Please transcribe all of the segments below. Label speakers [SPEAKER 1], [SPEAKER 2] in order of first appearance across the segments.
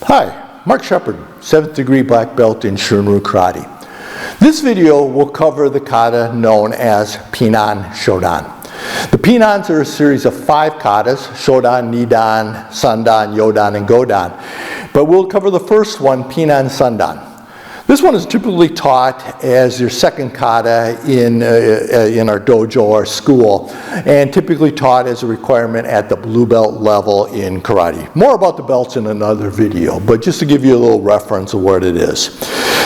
[SPEAKER 1] Hi, Mark Shepard, 7th degree black belt in Shorin Ryu karate. This video will cover the kata known as Pinan Shodan. The Pinons are a series of 5 katas: Shodan, Nidan, Sandan, Yodan, and Godan. But we'll cover the first one, Pinan Shodan. This one is typically taught as your second kata in our dojo or school, and typically taught as a requirement at the blue belt level in karate. More about the belts in another video, but just to give you a little reference of what it is.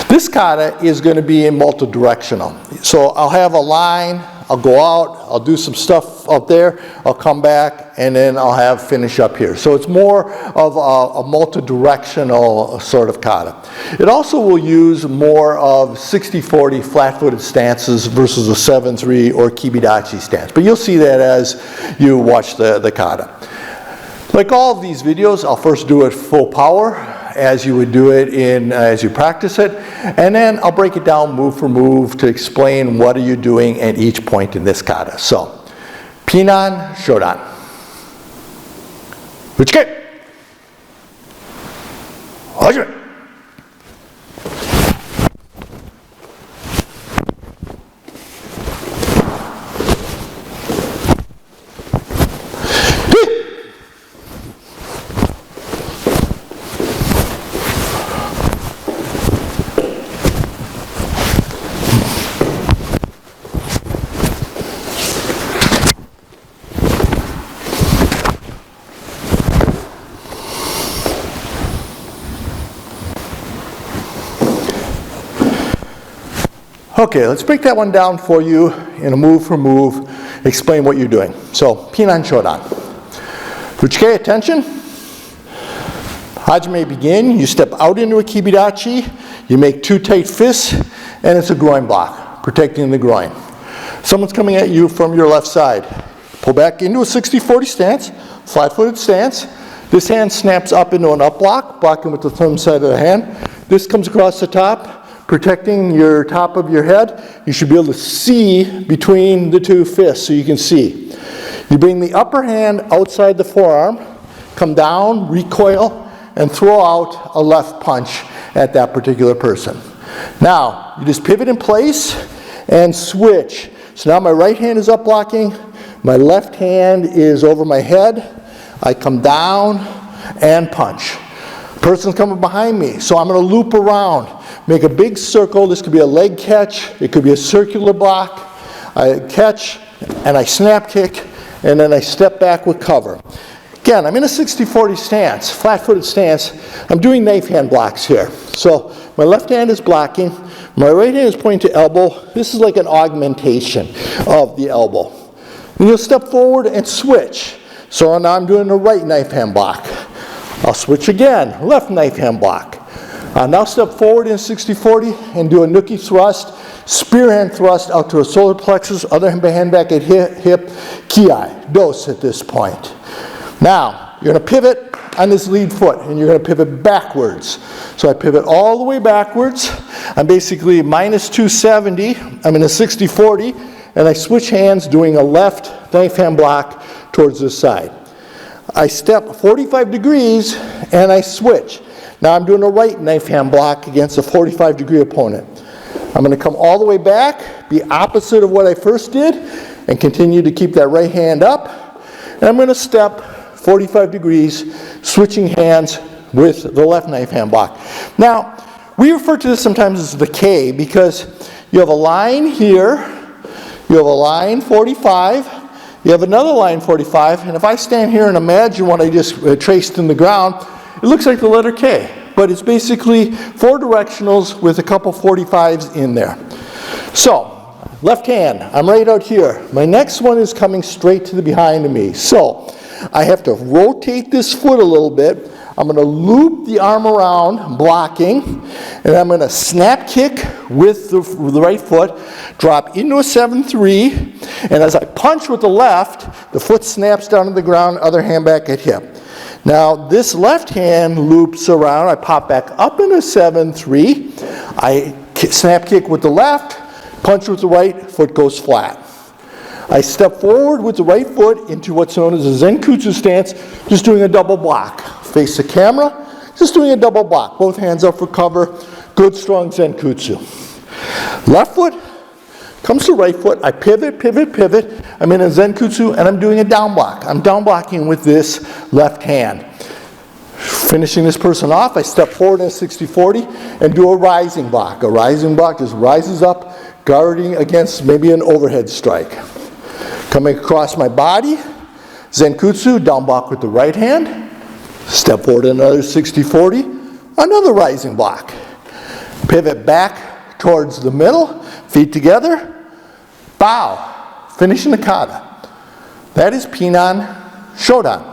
[SPEAKER 1] This kata is going to be multi-directional. So I'll have a line, I'll go out, I'll do some stuff up there, I'll come back, and then I'll finish up here. So it's more of a multi-directional sort of kata. It also will use more of 60-40 flat-footed stances versus a 7-3 or kibidachi stance. But you'll see that as you watch the kata. Like all of these videos, I'll first do it full power, as you would do it as you practice it, and then I'll break it down move for move to explain what are you doing at each point in this kata. So, Pinan Shodan. Uchike. Hajime. Okay, let's break that one down for you in a move for move, explain what you're doing. So, Pinan Shodan. Uchike, attention. Hajime, begin. You step out into a kibidachi, you make 2 tight fists, and it's a groin block, protecting the groin. Someone's coming at you from your left side. Pull back into a 60-40 stance, flat-footed stance. This hand snaps up into an up block, blocking with the thumb side of the hand. This comes across the top, protecting your top of your head. You should be able to see between the 2 fists so you can see. You bring the upper hand outside the forearm, come down, recoil, and throw out a left punch at that particular person. Now, you just pivot in place and switch. So now my right hand is up blocking, my left hand is over my head, I come down and punch. Person's coming behind me, so I'm going to loop around. Make a big circle. This could be a leg catch. It could be a circular block. I catch, and I snap kick, and then I step back with cover. Again, I'm in a 60-40 stance, flat-footed stance. I'm doing knife hand blocks here. So my left hand is blocking. My right hand is pointing to elbow. This is like an augmentation of the elbow. And you'll step forward and switch. So now I'm doing a right knife hand block. I'll switch again, left knife hand block. Now step forward in 60-40 and do a nookie thrust, spear hand thrust out to a solar plexus, other hand back at hip, ki, dos at this point. Now, you're going to pivot on this lead foot, and you're going to pivot backwards. So I pivot all the way backwards. I'm basically minus 270. I'm in a 60-40, and I switch hands doing a left knife hand block towards this side. I step 45 degrees, and I switch. Now I'm doing a right knife hand block against a 45-degree opponent. I'm going to come all the way back, be opposite of what I first did, and continue to keep that right hand up. And I'm going to step 45 degrees, switching hands with the left knife hand block. Now, we refer to this sometimes as the K because you have a line here, you have a line 45, you have another line 45, and if I stand here and imagine what I just traced in the ground, it looks like the letter K, but it's basically 4 directionals with a couple 45s in there. So, left hand, I'm right out here. My next one is coming straight to the behind of me. So, I have to rotate this foot a little bit. I'm going to loop the arm around, blocking, and I'm going to snap kick with the right foot, drop into a 7-3, and as I punch with the left, the foot snaps down to the ground, other hand back at hip. Now, this left hand loops around. I pop back up in a 7-3. I snap kick with the left, punch with the right, foot goes flat. I step forward with the right foot into what's known as a Zenkutsu stance, just doing a double block. Face the camera, just doing a double block. Both hands up for cover. Good, strong Zenkutsu. Left foot comes to right foot. I pivot, pivot, pivot. I'm in a Zenkutsu and I'm doing a down block. I'm down blocking with this left hand. Finishing this person off, I step forward in a 60-40 and do a rising block. A rising block just rises up, guarding against maybe an overhead strike. Coming across my body, Zenkutsu, down block with the right hand. Step forward another 60-40, another rising block. Pivot back towards the middle, feet together, bow, finishing the kata. That is Pinan Shodan.